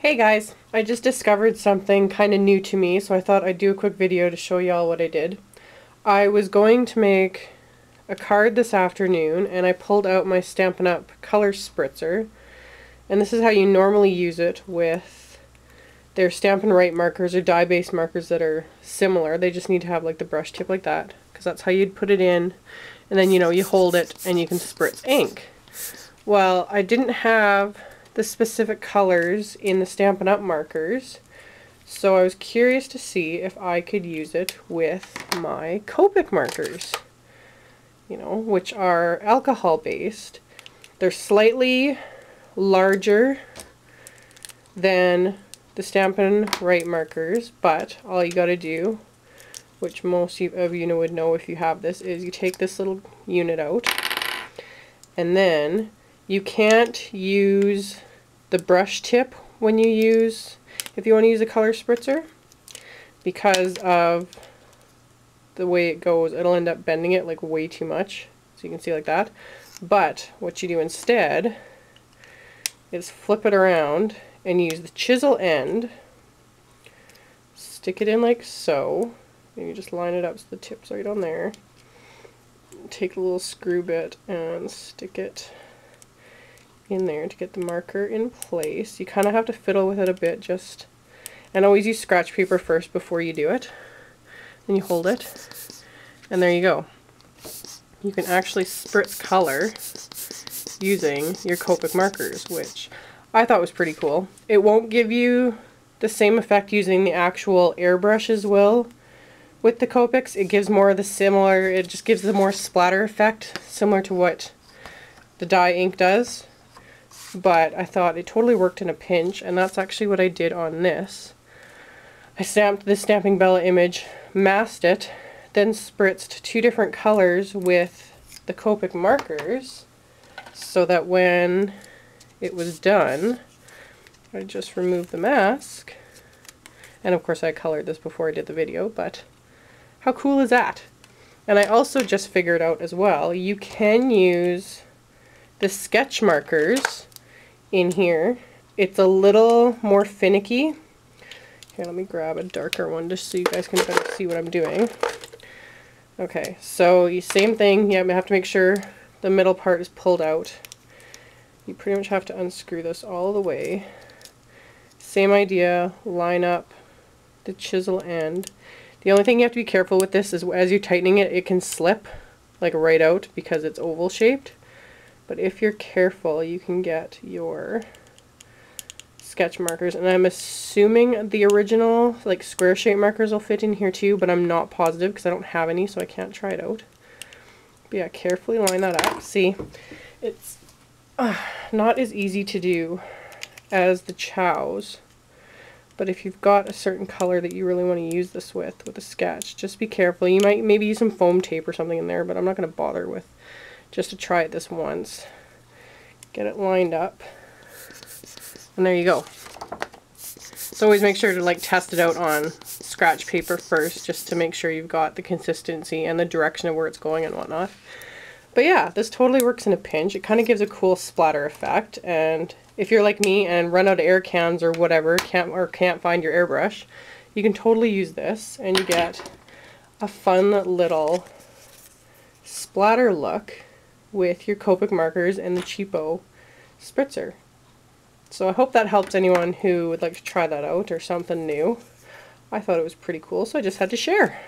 Hey guys, I just discovered something kind of new to me, so I thought I'd do a quick video to show y'all what I did. I was going to make a card this afternoon, and I pulled out my Stampin' Up! Color Spritzer, and this is how you normally use it with their Stampin' Write markers or dye-based markers that are similar. They just need to have like the brush tip like that, because that's how you'd put it in, and then you hold it and you can spritz ink. Well, I didn't have the specific colors in the Stampin' Up! Markers, so I was curious to see if I could use it with my Copic markers, which are alcohol based. They're slightly larger than the Stampin' Write markers, but all you gotta do, which most of you would know if you have this, is you take this little unit out, and then you can't use the brush tip when if you want to use a color spritzer, because of the way it goes. It'll end up bending it like way too much, so you can see like that. But what you do instead is flip it around and use the chisel end, stick it in like so, and you just line it up so the tip's right on there. Take a little screw bit and stick it in there to get the marker in place. You kind of have to fiddle with it a bit, and always use scratch paper first before you do it. Then you hold it, and there you go. You can actually spritz color using your Copic markers, which I thought was pretty cool. It won't give you the same effect using the actual airbrushes will with the Copics. It gives more of the similar, it just gives the more splatter effect, similar to what the dye ink does. But I thought it totally worked in a pinch, and that's actually what I did on this. I stamped the Stamping Bella image, masked it, then spritzed two different colors with the Copic markers, so that when it was done, I just removed the mask. And of course I colored this before I did the video, but how cool is that? And I also just figured out as well, you can use the sketch markers in here. It's a little more finicky. Here, let me grab a darker one just so you guys can better see what I'm doing. Okay, so same thing. You have to make sure the middle part is pulled out. You pretty much have to unscrew this all the way. Same idea, line up the chisel end. The only thing you have to be careful with this is as you're tightening it, it can slip like right out because it's oval shaped. But if you're careful, you can get your sketch markers, and I'm assuming the original like square shape markers will fit in here too, but I'm not positive because I don't have any, so I can't try it out. But yeah, carefully line that up. See, it's not as easy to do as the chows, but if you've got a certain color that you really want to use this with a sketch, just be careful. You might maybe use some foam tape or something in there, but I'm not going to bother with, just to try it this once. Get it lined up, and there you go. So always make sure to like test it out on scratch paper first, just to make sure you've got the consistency and the direction of where it's going and whatnot. But yeah, this totally works in a pinch. It kind of gives a cool splatter effect, and if you're like me and run out of air cans or whatever, can't find your airbrush, you can totally use this, and you get a fun little splatter look with your Copic markers and the cheapo spritzer. So I hope that helps anyone who would like to try that out or something new. I thought it was pretty cool, so I just had to share.